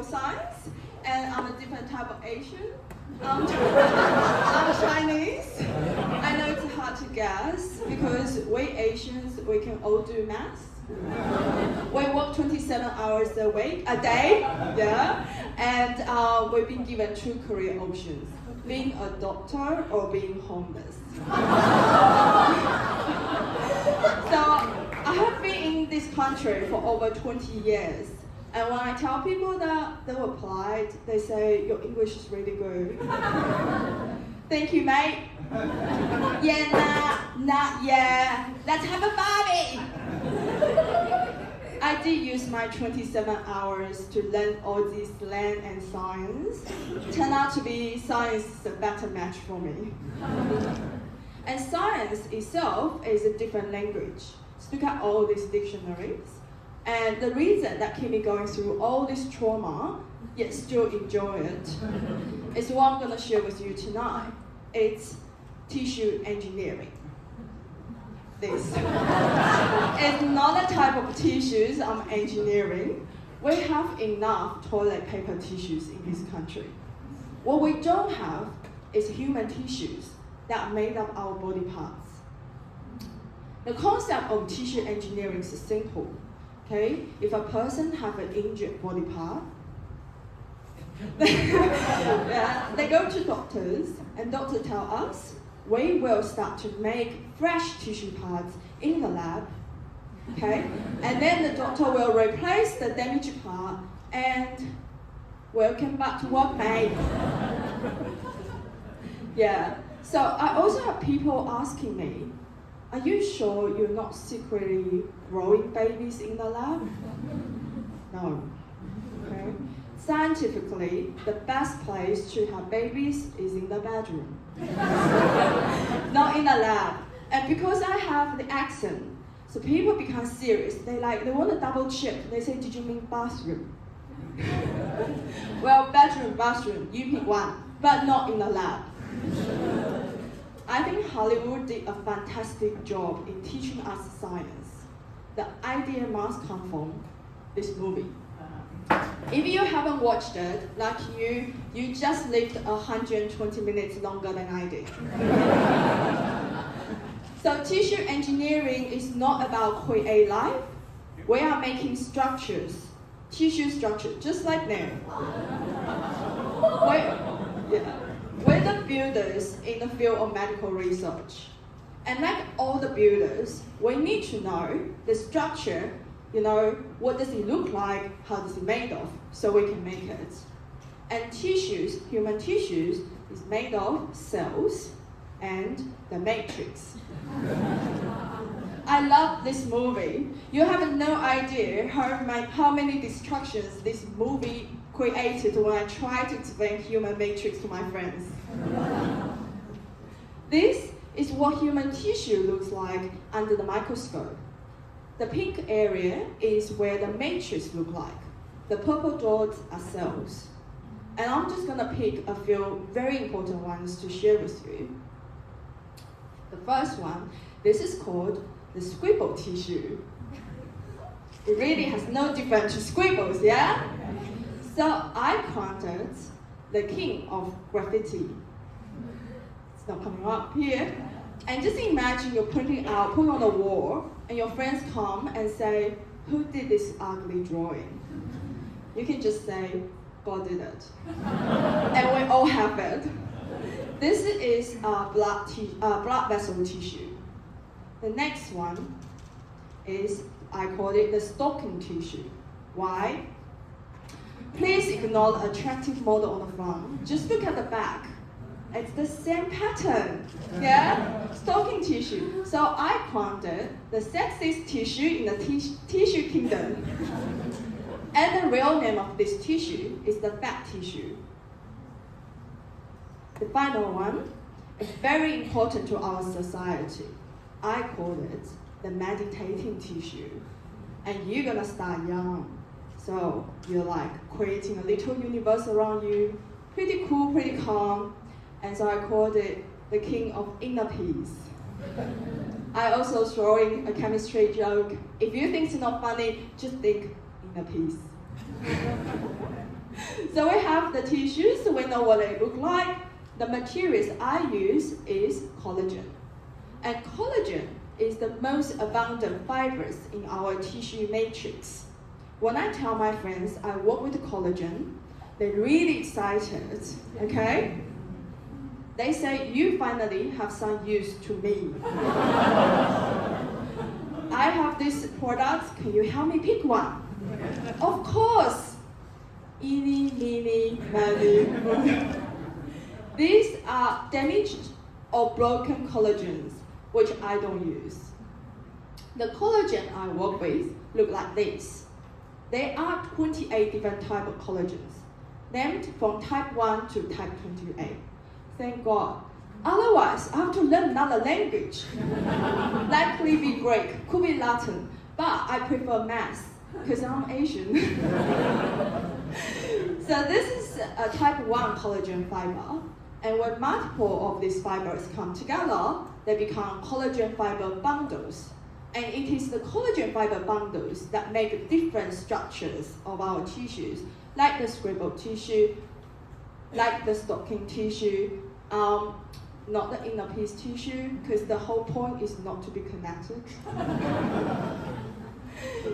science, and I'm a different type of Asian. I'm Chinese. I know it's hard to guess because we Asians, we can all do math. We work 27 hours a day, yeah, and we've been given two career options: being a doctor or being homeless. So I have been in this country for over 20 years, and when I tell people that they've applied, they say your English is really good. Thank you, mate. Yeah, nah, yeah. Let's have a Barbie. I did use my 27 hours to learn all this land and science. Turned out to be science is a better match for me. And science itself is a different language. So look at all these dictionaries. And the reason that keep me going through all this trauma, yet still enjoy it, is what I'm gonna share with you tonight. It's tissue engineering. This. It's not a type of tissues I'm engineering. We have enough toilet paper tissues in this country. What we don't have is human tissues that made up our body parts. The concept of tissue engineering is simple. Okay, if a person have an injured body part, yeah, they go to doctors, and doctors tell us we will start to make fresh tissue parts in the lab. Okay, and then the doctor will replace the damaged part, and welcome back to work, mate. Yeah. So I also have people asking me, are you sure you're not secretly growing babies in the lab? No. Okay. Scientifically, the best place to have babies is in the bedroom. Not in the lab. And because I have the accent, so people become serious. They want to double check. They say, did you mean bathroom? Well, bathroom, you pick one, but not in the lab. I think Hollywood did a fantastic job in teaching us science. The idea must come from this movie. If you haven't watched it, like you just lived 120 minutes longer than I did. So tissue engineering is not about create life. We are making structures, tissue structure, just like now. We're the builders in the field of medical research. And like all the builders, we need to know the structure, what does it look like, how does it made of, so we can make it. And tissues, human tissues, is made of cells and the matrix. I love this movie. You have no idea how many distractions this movie created when I try to explain human matrix to my friends. This is what human tissue looks like under the microscope. The pink area is where the matrix looks like. The purple dots are cells. And I'm just gonna pick a few very important ones to share with you. The first one, this is called the scribble tissue. It really has no difference to scribbles, yeah? So I counted the king of graffiti. It's not coming up here. And just imagine you're putting on a wall, and your friends come and say, who did this ugly drawing? You can just say, God did it. And we all have it. This is blood vessel tissue. The next one is, I call it the stocking tissue. Why? Please ignore the attractive model on the front. Just look at the back. It's the same pattern, yeah? Stocking tissue. So I counted the sexiest tissue in the tissue kingdom. And the real name of this tissue is the fat tissue. The final one is very important to our society. I call it the meditating tissue. And you're gonna start young. So you're like creating a little universe around you, pretty cool, pretty calm. And so I called it the king of inner peace. I also throw in a chemistry joke. If you think it's not funny, just think inner peace. So we have the tissues, so we know what they look like. The materials I use is collagen. And collagen is the most abundant fibers in our tissue matrix. When I tell my friends I work with collagen, they're really excited, okay? They say, you finally have some use to me. I have these products, can you help me pick one? Of course! Eeny, meeny, miny, moony. These are damaged or broken collagens, which I don't use. The collagen I work with look like this. There are 28 different types of collagens, named from type 1 to type 28. Thank God. Otherwise, I have to learn another language. Likely be Greek, could be Latin, but I prefer math because I'm Asian. So this is a type 1 collagen fiber, and when multiple of these fibers come together, they become collagen fiber bundles. And it is the collagen fiber bundles that make different structures of our tissues, like the scribbled tissue, like the stocking tissue, not the inner piece tissue, because the whole point is not to be connected.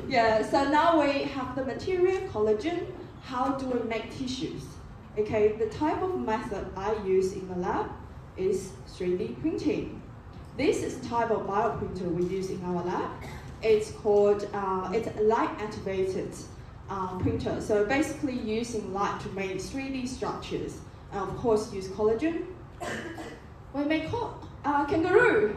Yeah, so now we have the material, collagen. How do we make tissues? Okay, the type of method I use in the lab is 3D printing. This is type of bioprinter we use in our lab. It's called, it's a light-activated printer. So basically using light to make 3D structures. And of course use collagen. We make kangaroo.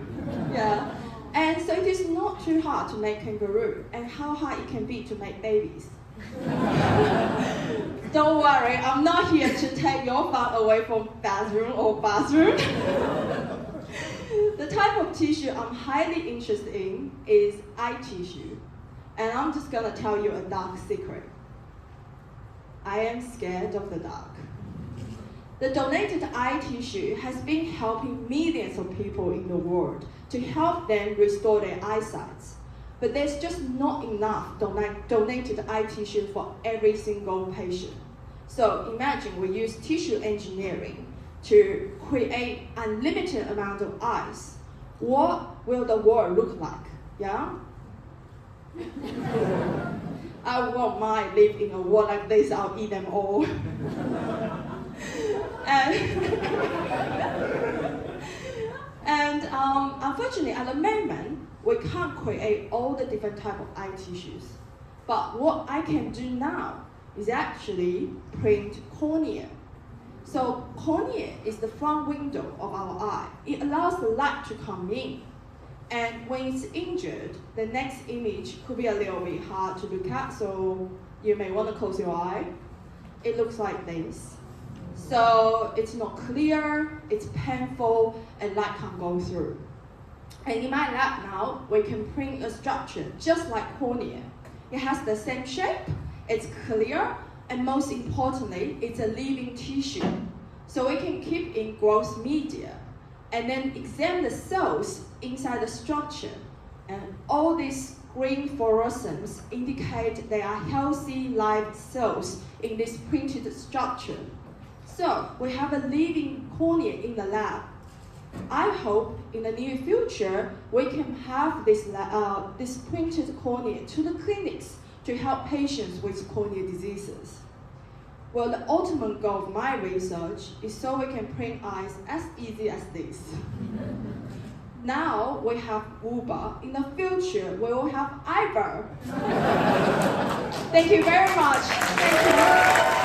Yeah. And so it is not too hard to make kangaroo, and how hard it can be to make babies. Don't worry, I'm not here to take your fun away from bathroom or bathroom. The type of tissue I'm highly interested in is eye tissue. And I'm just gonna tell you a dark secret. I am scared of the dark. The donated eye tissue has been helping millions of people in the world to help them restore their eyesight. But there's just not enough donated eye tissue for every single patient. So imagine we use tissue engineering to create unlimited amount of eyes. What will the world look like? Yeah? I won't mind live in a world like this, I'll eat them all. And unfortunately, at the moment, we can't create all the different type of eye tissues. But what I can do now is actually print cornea. So cornea is the front window of our eye. It allows the light to come in. And when it's injured, the next image could be a little bit hard to look at, so you may want to close your eye. It looks like this. So it's not clear, it's painful, and light can't go through. And in my lab now, we can print a structure just like cornea. It has the same shape, it's clear, and most importantly, it's a living tissue. So we can keep in growth media and then examine the cells inside the structure. And all these green fluorescents indicate they are healthy live cells in this printed structure. So we have a living cornea in the lab. I hope in the near future we can have this printed cornea to the clinics to help patients with corneal diseases. Well, the ultimate goal of my research is so we can print eyes as easy as this. Now we have Wuba. In the future, we will have Iber. Thank you very much. Thank you.